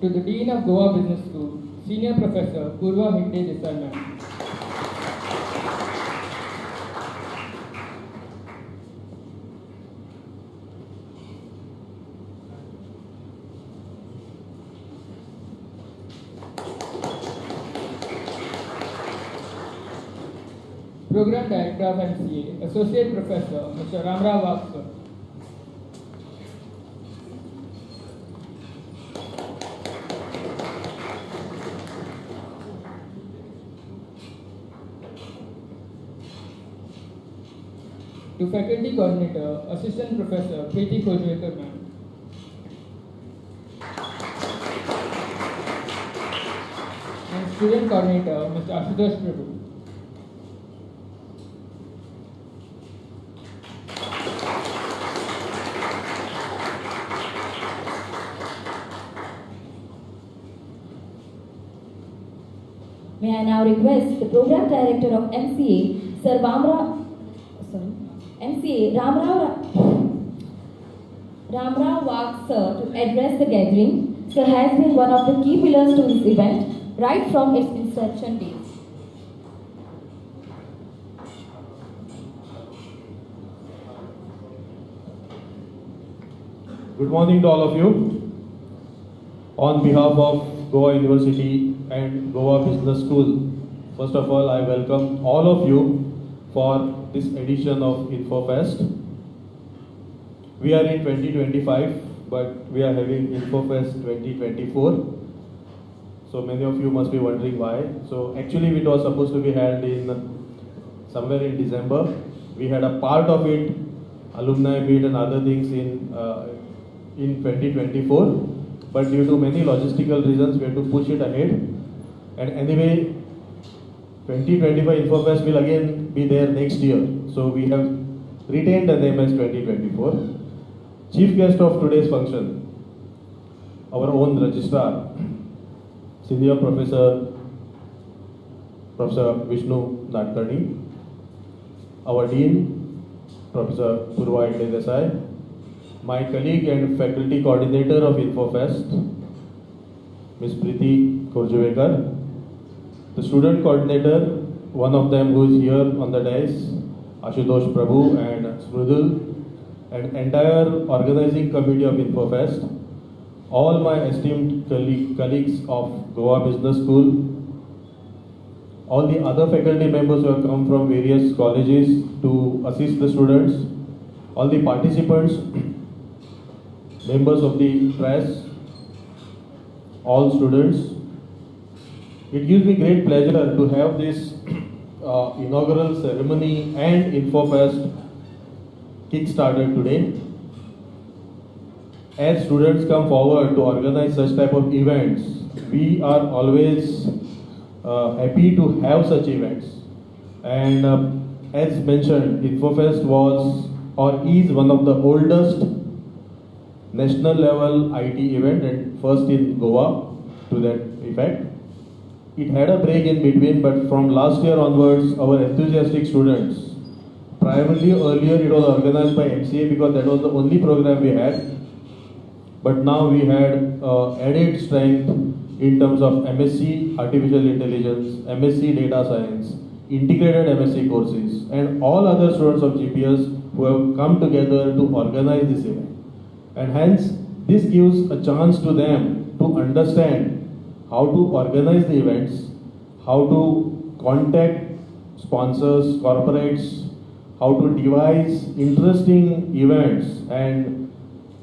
to the Dean of Goa Business School, Senior Professor Purva Hegde Desai ma'am. Program Director of MCA, Associate Professor Mr. Ramrao Vaksa. To Faculty Coordinator, Assistant Professor K.T. Kojwekar ma'am. And Student Coordinator Mr. Ashutosh Prabhu. May I now request the Program Director of MCA, Sir Ramrao Vag sir, to address the gathering. Sir has been one of the key pillars to this event right from its inception days. Good morning to all of you. On behalf of Goa University and Goa Business School, first of all, I welcome all of you for this edition of Infofest. We are in 2025, but we are having Infofest 2024. So many of you must be wondering why. So actually it was supposed to be held in somewhere in December. We had a part of it, alumni meet and other things in 2024. But due to many logistical reasons, we had to push it ahead. And anyway, 2025 Infofest will again be there next year. So we have retained the name as 2024. Chief guest of today's function, our own registrar, Senior Professor Vishnu Nadkarni, our Dean, Professor Purva Hegde Desai, my colleague and faculty coordinator of Infofest, Ms. Preeti Kojwekar, the student coordinator, one of them who is here on the dais, Ashutosh Prabhu and Smrudul, and entire organizing committee of Infofest, all my esteemed colleagues of Goa Business School, all the other faculty members who have come from various colleges to assist the students, all the participants, members of the press, all students. It gives me great pleasure to have this inaugural ceremony and Infofest kick-started today. As students come forward to organize such type of events, we are always happy to have such events. And as mentioned, Infofest was or is one of the oldest national level IT event and first in Goa to that effect. It had a break in between, but from last year onwards, our enthusiastic students, primarily earlier it was organized by MCA because that was the only program we had, but now we had added strength in terms of MSc Artificial Intelligence, MSc Data Science, integrated MSc courses, and all other students of GPS who have come together to organize this event. And hence, this gives a chance to them to understand how to organize the events, how to contact sponsors, corporates, how to devise interesting events and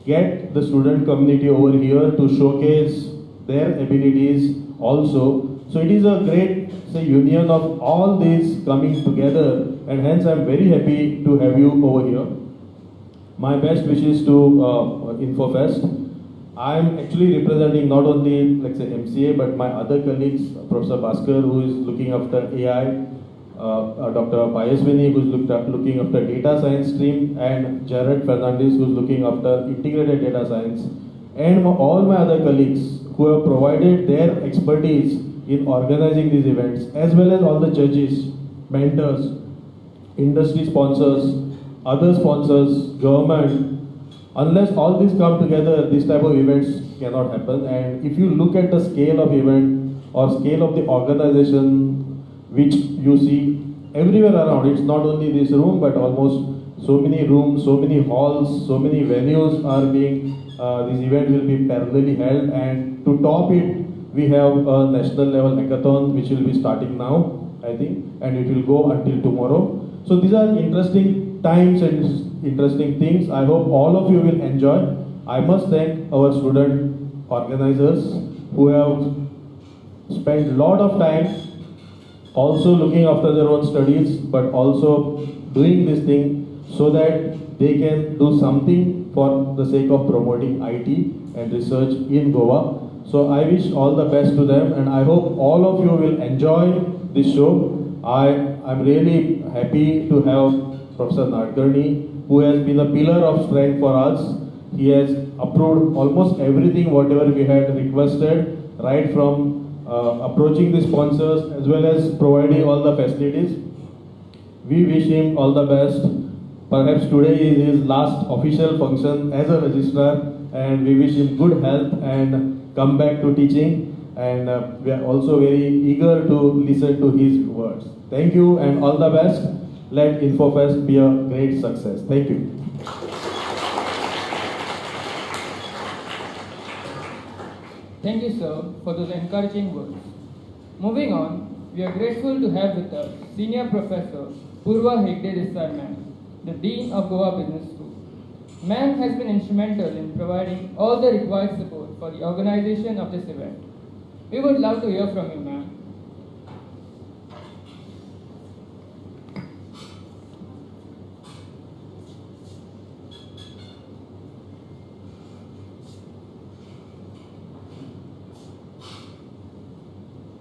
get the student community over here to showcase their abilities also. So it is a great union of all these coming together, and hence I am very happy to have you over here. My best wishes to Infofest. I am actually representing not only MCA but my other colleagues, Professor Bhaskar who is looking after AI, Dr. Payaswini who is looking after data science stream, and Jared Fernandez who is looking after integrated data science, and all my other colleagues who have provided their expertise in organizing these events, as well as all the judges, mentors, industry sponsors, other sponsors, government. Unless all these come together, this type of events cannot happen. And if you look at the scale of event or scale of the organization, which you see everywhere around, it's not only this room, but almost so many rooms, so many halls, so many venues are being, this event will be parallelly held. And to top it, we have a national level hackathon which will be starting now, I think, and it will go until tomorrow. So these are interesting times and interesting things. I hope all of you will enjoy. I must thank our student organizers who have spent a lot of time also looking after their own studies, but also doing this thing so that they can do something for the sake of promoting IT and research in Goa. So I wish all the best to them, and I hope all of you will enjoy this show. I'm really happy to have Professor Nadkarni, who has been a pillar of strength for us. He has approved almost everything whatever we had requested, right from approaching the sponsors as well as providing all the facilities. We wish him all the best. Perhaps today is his last official function as a registrar, and we wish him good health and come back to teaching. And we are also very eager to listen to his words. Thank you and all the best. Let Infofest be a great success. Thank you. Thank you, sir, for those encouraging words. Moving on, we are grateful to have with us Senior Professor Purva Hegde Desai ma'am, the Dean of Goa Business School. Ma'am has been instrumental in providing all the required support for the organization of this event. We would love to hear from you, ma'am.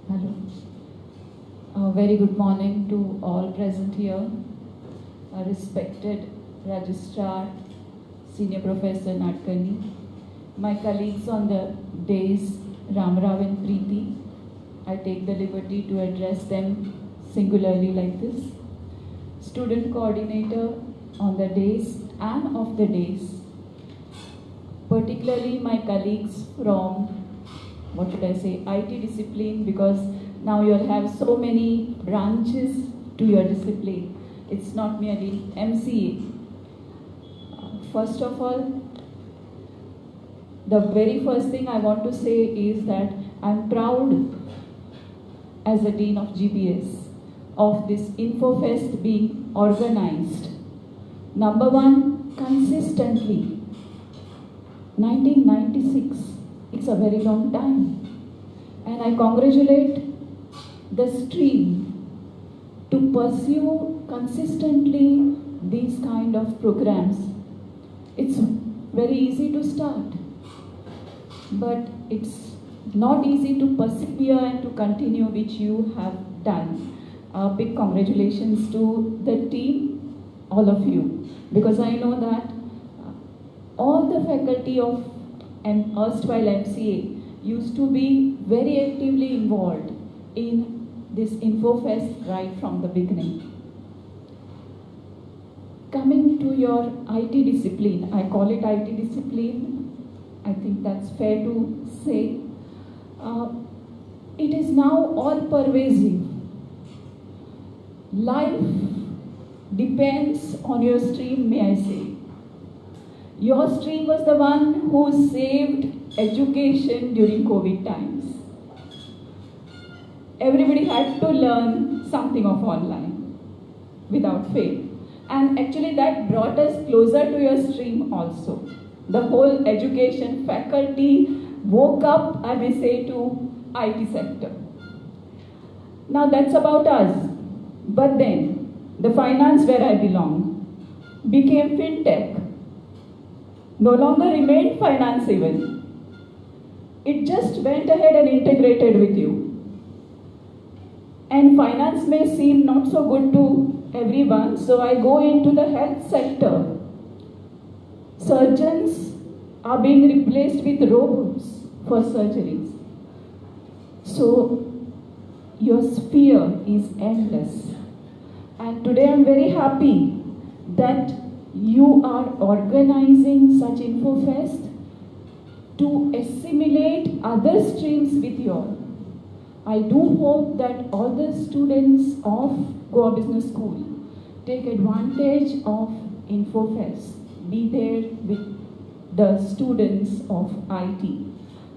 Hello. Very good morning to all present here. Respected Registrar, Senior Professor Nadkarni, my colleagues on the days, Ramrao and Preeti. I take the liberty to address them singularly like this. Student coordinator on the days and off the days. Particularly my colleagues from, what should I say, IT discipline, because now you'll have so many branches to your discipline. It's not merely MCA. First of all, the very first thing I want to say is that I'm proud as a Dean of GBS of this Infofest being organized. Number one, consistently. 1996, it's a very long time. And I congratulate the stream to pursue consistently these kind of programs. It's very easy to start, but it's not easy to persevere and to continue, which you have done. Big congratulations to the team, all of you, because I know that all the faculty of an erstwhile MCA used to be very actively involved in this Infofest right from the beginning. Coming to your IT discipline, I call it IT discipline, I think that's fair to say. It is now all pervasive. Life depends on your stream, may I say. Your stream was the one who saved education during COVID times. Everybody had to learn something of online without fail. And actually that brought us closer to your stream also. The whole education faculty woke up, I may say, to IT sector. Now that's about us. But then, the finance where I belong became fintech. No longer remained finance even. It just went ahead and integrated with you. And finance may seem not so good to everyone, so I go into the health sector. Surgeons are being replaced with robots for surgeries. So your sphere is endless. And today I'm very happy that you are organizing such Infofest to assimilate other streams with you all. I do hope that all the students of Goa Business School take advantage of Infofest, be there with the students of IT.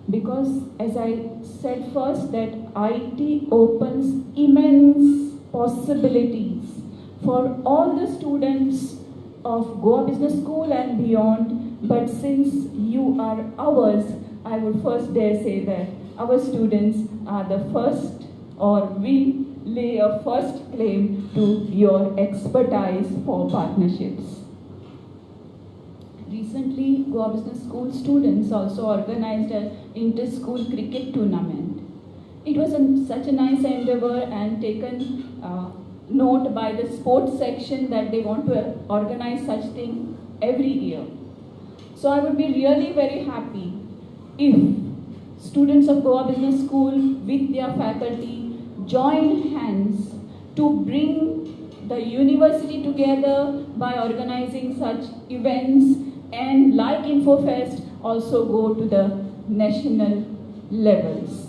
Because as I said first, that IT opens immense possibilities for all the students of Goa Business School and beyond. But since you are ours, I would first dare say that our students are the first, or we lay a first claim to your expertise for partnerships. Recently, Goa Business School students also organized an inter-school cricket tournament. It was such a nice endeavor and taken note by the sports section that they want to organize such thing every year. So I would be really very happy if students of Goa Business School with their faculty join hands to bring the university together by organizing such events, and like Infofest also go to the national levels.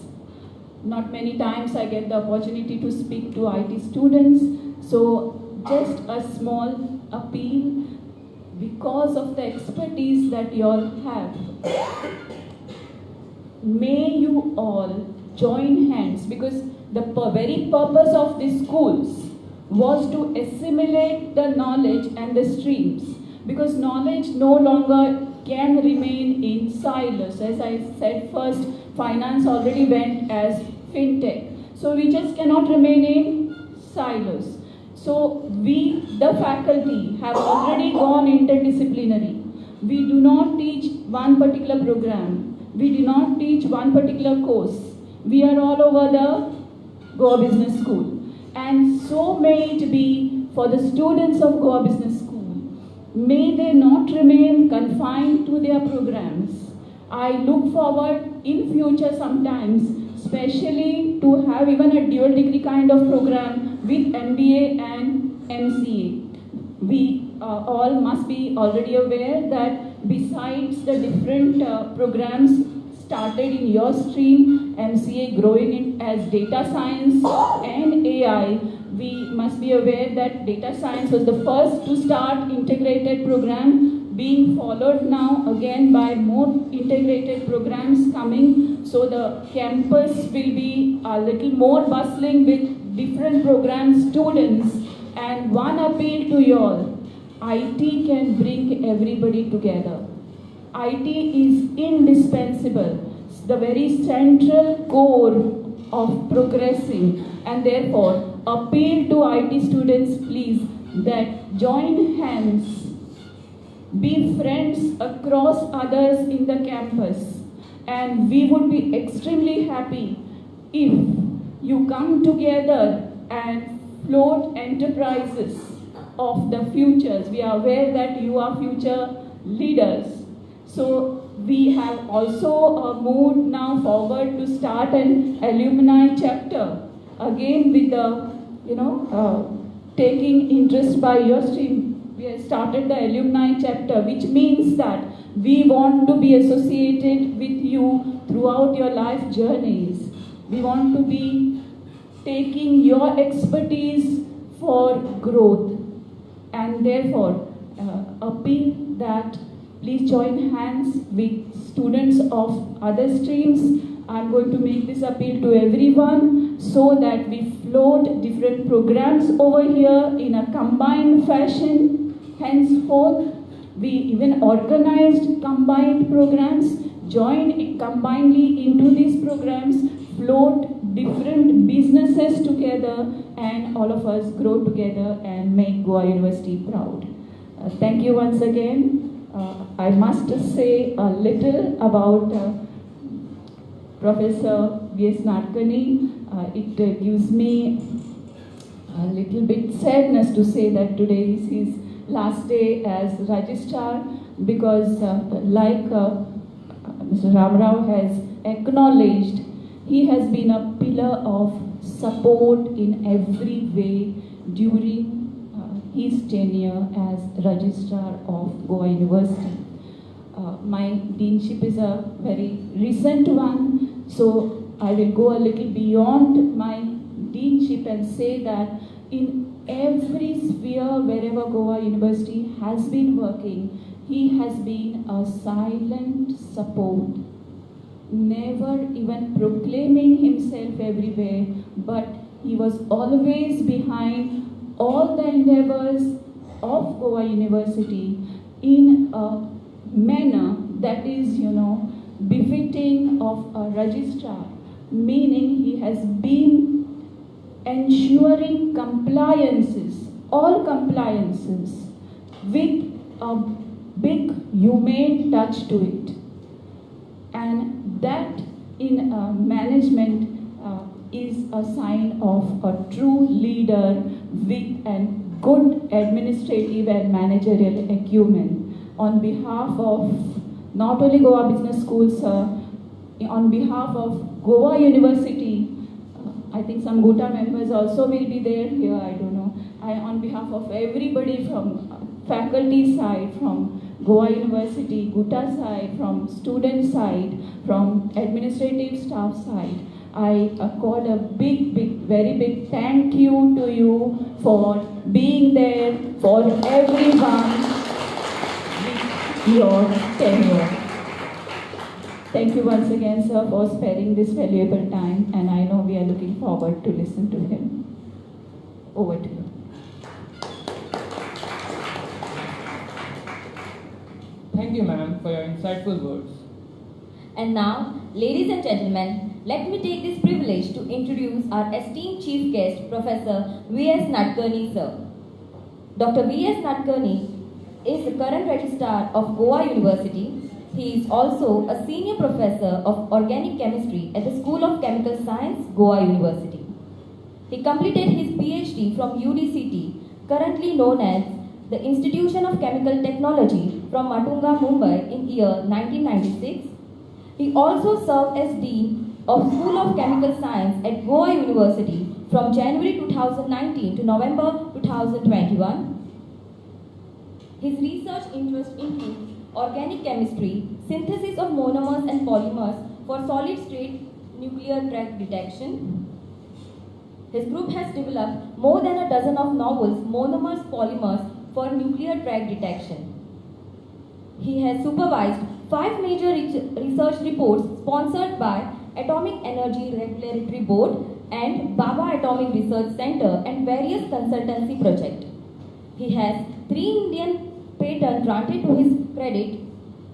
Not many times I get the opportunity to speak to IT students, so just a small appeal because of the expertise that you all have. May you all join hands, because the very purpose of these schools was to assimilate the knowledge and the streams, because knowledge no longer can remain in silos. As I said first, finance already went as fintech. So we just cannot remain in silos. So we, the faculty, have already gone interdisciplinary. We do not teach one particular program. We do not teach one particular course. We are all over the Goa Business School. And so may it be for the students of Goa Business School. May they not remain confined to their programs. I look forward in future sometimes, especially to have even a dual degree kind of program with MBA and MCA. We all must be already aware that besides the different programs started in your stream, MCA growing in as data science and AI, we must be aware that data science was the first to start integrated program, being followed now again by more integrated programs coming. So the campus will be a little more bustling with different program students. And one appeal to you all, IT can bring everybody together. IT is indispensable, the very central core of progressing, and therefore appeal to IT students, please, that join hands, be friends across others in the campus, and we would be extremely happy if you come together and float enterprises of the futures. We are aware that you are future leaders. So we have also moved now forward to start an alumni chapter, again with the, taking interest by your stream. We have started the alumni chapter, which means that we want to be associated with you throughout your life journeys. We want to be taking your expertise for growth, and therefore appeal that please join hands with students of other streams. I'm going to make this appeal to everyone so that we float different programs over here in a combined fashion. Henceforth, we even organized combined programs, join combinedly into these programs, float different businesses together, and all of us grow together and make Goa University proud. Thank you once again. I must say a little about Professor V.S. Konkani. It gives me a little bit sadness to say that today is his last day as registrar, because like Mr. Ramrao has acknowledged, he has been a pillar of support in every way during his tenure as registrar of Goa University. My deanship is a very recent one, so I will go a little beyond my deanship and say that in every sphere wherever Goa University has been working, he has been a silent support, never even proclaiming himself everywhere, but he was always behind all the endeavors of Goa University in a manner that is, befitting of a registrar, meaning he has been ensuring compliances, all compliances, with a big humane touch to it. And that in management is a sign of a true leader with a good administrative and managerial acumen. On behalf of not only Goa Business School, sir, on behalf of Goa University, I think some GUTA members also will be there here, I don't know. On behalf of everybody from faculty side, from Goa University, GUTA side, from student side, from administrative staff side, I accord a very big thank you to you for being there for everyone with your tenure. Thank you once again, sir, for sparing this valuable time, and I know we are looking forward to listen to him. Over to you. Thank you, ma'am, for your insightful words. And now, ladies and gentlemen, let me take this privilege to introduce our esteemed chief guest, Professor V.S. Nadkarni, sir. Dr. V.S. Nadkarni is the current registrar of Goa University. He is also a senior professor of organic chemistry at the School of Chemical Science, Goa University. He completed his PhD from UDCT, currently known as the Institution of Chemical Technology, from Matunga, Mumbai in year 1996. He also served as Dean of School of Chemical Science at Goa University from January 2019 to November 2021. His research interests include organic chemistry, synthesis of monomers and polymers for solid-state nuclear drag detection. His group has developed more than a dozen of novel monomers polymers for nuclear drag detection. He has supervised 5 major research reports sponsored by Atomic Energy Regulatory Board and Baba Atomic Research Center and various consultancy projects. He has 3 Indian patents granted to his credit.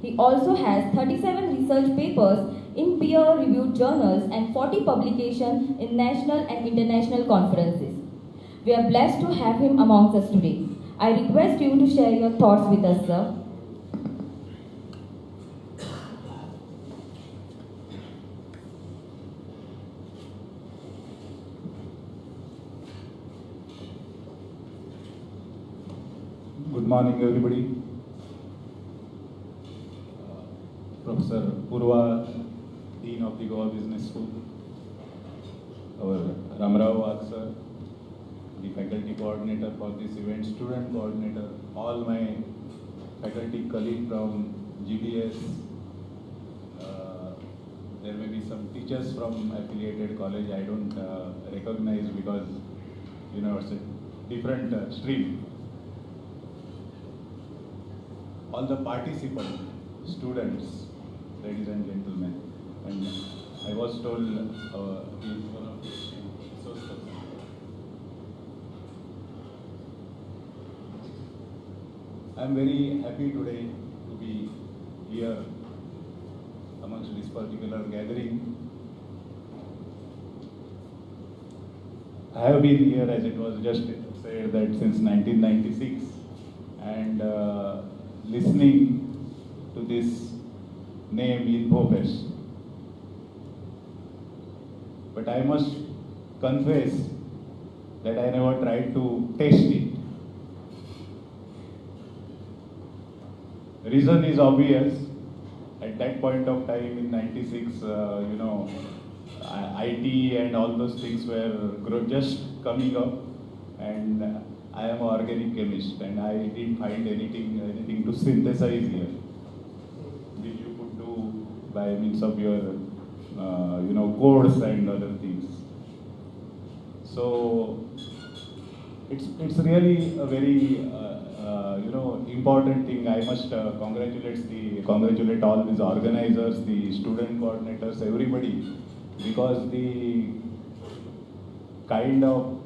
He also has 37 research papers in peer-reviewed journals and 40 publications in national and international conferences. We are blessed to have him amongst us today. I request you to share your thoughts with us, sir. Good morning, everybody. Professor Purva, Dean of the Goa Business School, our Ramrao Wag sir, the faculty coordinator for this event, student coordinator, all my faculty colleagues from GBS. There may be some teachers from affiliated college I don't recognize because it's a different stream. All the participants, students, ladies and gentlemen, and I was told he is one of the resource persons. I am very happy today to be here amongst this particular gathering. I have been here, as it was just said, that since 1996, and listening to this name Infofest. But I must confess that I never tried to taste it. The reason is obvious. At that point of time in 96, IT and all those things were just coming up, and I am an organic chemist and I didn't find anything to synthesize here. by means of your codes and other things. So it's really a very important thing. I must congratulate all these organizers, the student coordinators, everybody, because the kind of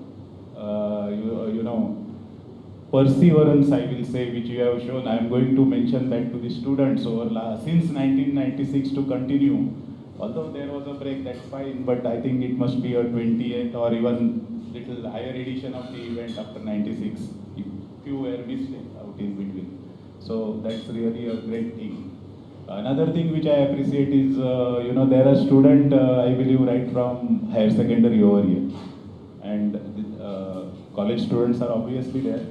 perseverance, I will say, which you have shown. I am going to mention that to the students over since 1996 to continue. Although there was a break, that's fine, but I think it must be a 20th or even little higher edition of the event after 96. If you were missed out in between. So that's really a great thing. Another thing which I appreciate is, there are students, I believe, right from higher secondary over here. And college students are obviously there.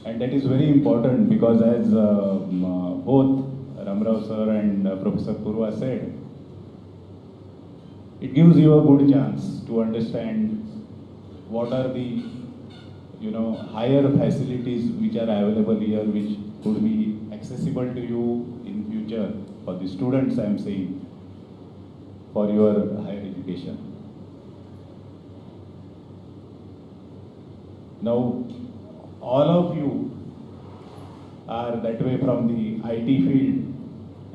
And that is very important because as both Ramrao sir and Professor Purva said, it gives you a good chance to understand what are the higher facilities which are available here, which could be accessible to you in future for the students, I am saying, for your higher education. Now, all of you are that way from the IT field,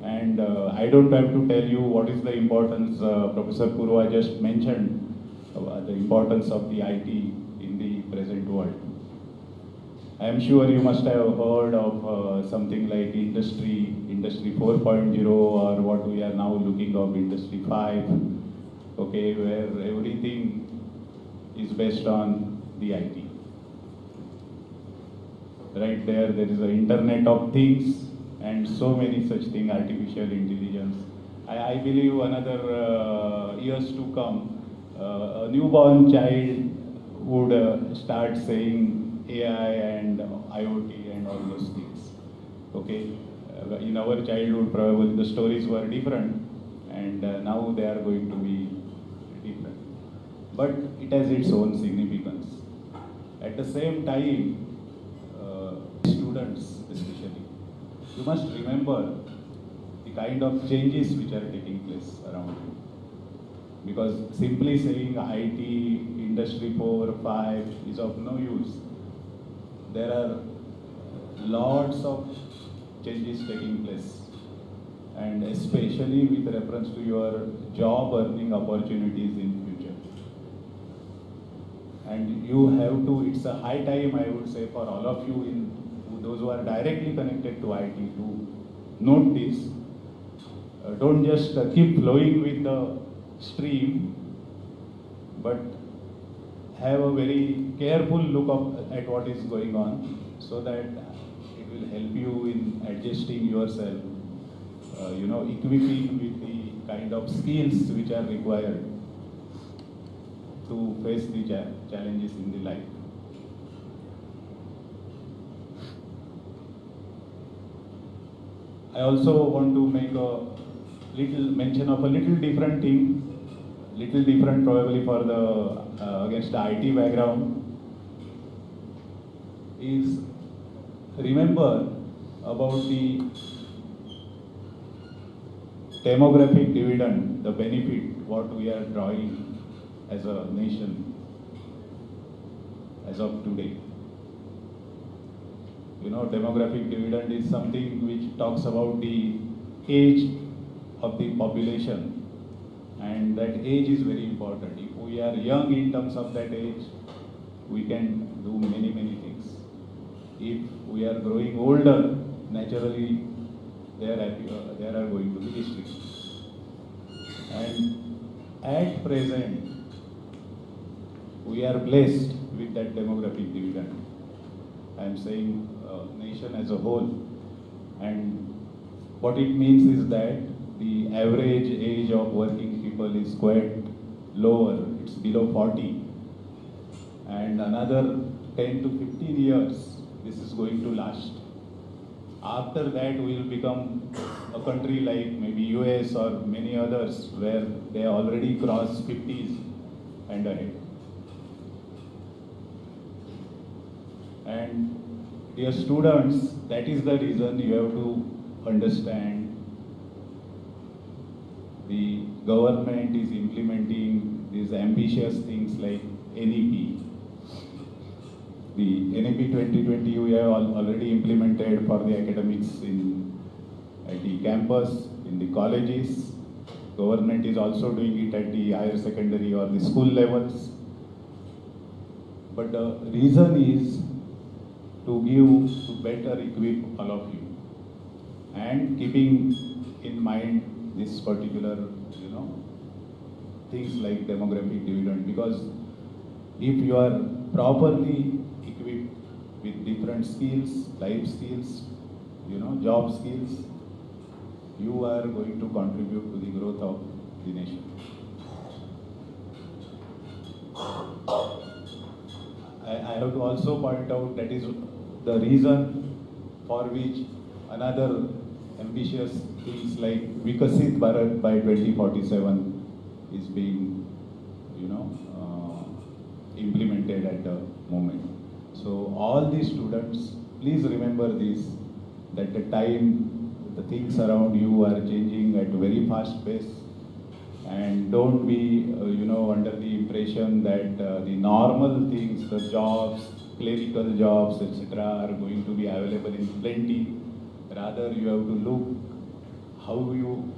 and I don't have to tell you what is the importance. Professor Purva just mentioned the importance of the IT in the present world. I am sure you must have heard of something like Industry 4.0, or what we are now looking of Industry 5, okay, where everything is based on the IT. Right there is an Internet of Things and so many such things, artificial intelligence. I believe another years to come, a newborn child would start saying AI and IoT and all those things. Okay, in our childhood probably the stories were different, and now they are going to be different. But it has its own significance. At the same time, students especially, you must remember the kind of changes which are taking place around you. Because simply saying IT, Industry 4, 5 is of no use. There are lots of changes taking place, and especially with reference to your job earning opportunities in future. And you have to, it's a high time, I would say, for all of you, those who are directly connected to IT, to note this. Don't just keep flowing with the stream, but have a very careful look at what is going on, so that it will help you in adjusting yourself, equipping with the kind of skills which are required to face the challenges in the life. I also want to make a little mention of a little different thing, little different probably for the against the IT background, is remember about the demographic dividend, the benefit what we are drawing as a nation as of today. Demographic dividend is something which talks about the age of the population, and that age is very important. If we are young in terms of that age, we can do many things. If we are growing older, naturally there are going to be restrictions. And at present, we are blessed with that demographic dividend. I am saying nation as a whole, and what it means is that the average age of working people is quite lower, it's below 40, and another 10 to 15 years this is going to last. After that we will become a country like maybe US or many others where they already crossed 50s and ahead. And dear students, that is the reason you have to understand the government is implementing these ambitious things like NEP. The NEP 2020 we have already implemented for the academics at the campus, in the colleges. Government is also doing it at the higher secondary or the school levels. But the reason is to better equip all of you, and keeping in mind this particular, things like demographic dividend, because if you are properly equipped with different skills, life skills, job skills, you are going to contribute to the growth of the nation. I have to also point out that is the reason for which another ambitious things like Vikasit Bharat by 2047 is being, implemented at the moment. So all these students, please remember this, that the things around you are changing at a very fast pace, and don't be, under the impression that the normal things, the jobs, clerical jobs, etc., are going to be available in plenty. Rather, you have to look how you,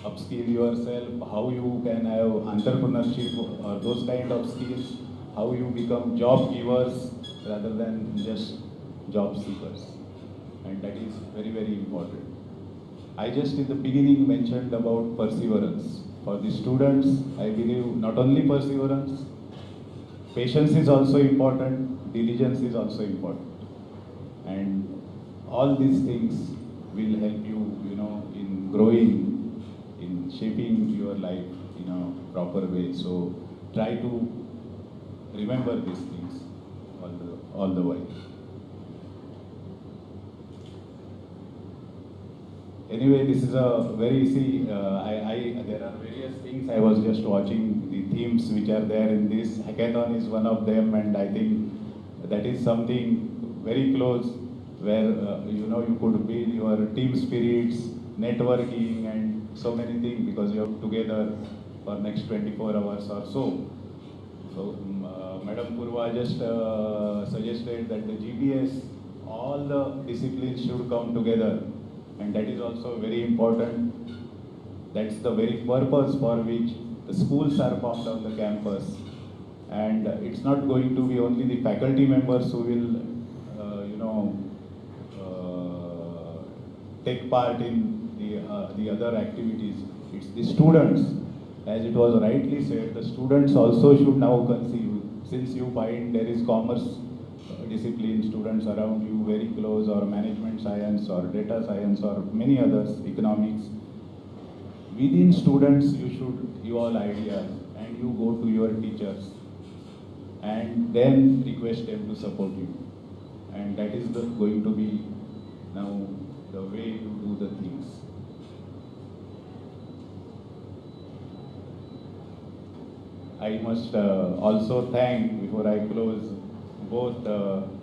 upskill yourself, how you can have entrepreneurship or those kind of skills, how you become job givers rather than just job seekers. And that is very, very important. I just in the beginning mentioned about perseverance. For the students, I believe not only perseverance, patience is also important, diligence is also important. And all these things will help you, in growing, in shaping your life in a proper way. So try to remember these things all the while. Anyway, this is a very there are various things. I was just watching the themes which are there in this. Hackathon is one of them, and I think that is something very close where, you could build your team spirits, networking, and so many things because you are together for next 24 hours or so. So, Madam Purva just suggested that the GPS, all the disciplines should come together. And that is also very important. That's the very purpose for which the schools are formed on the campus. And it's not going to be only the faculty members who will, take part in the other activities. It's the students. As it was rightly said, the students also should now conceive. Since you find there is commerce discipline students around you very close, or management science or data science or many others, economics. Within students you should evolve ideas and you go to your teachers and then request them to support you. And that is going to be now the way to do the things. I must also thank, before I close, both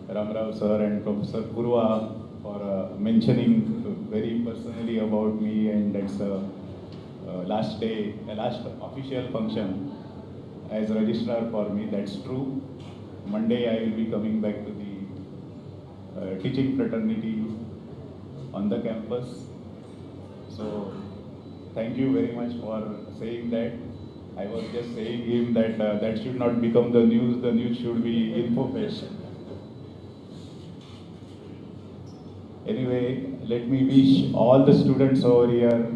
Ramrao sir and Professor Purva for mentioning very personally about me, and that's last official function as registrar for me. That's true. Monday I will be coming back to the teaching fraternity on the campus. So thank you very much for saying that. I was just saying him that that should not become the news. The news should be Infofest. Anyway, let me wish all the students over here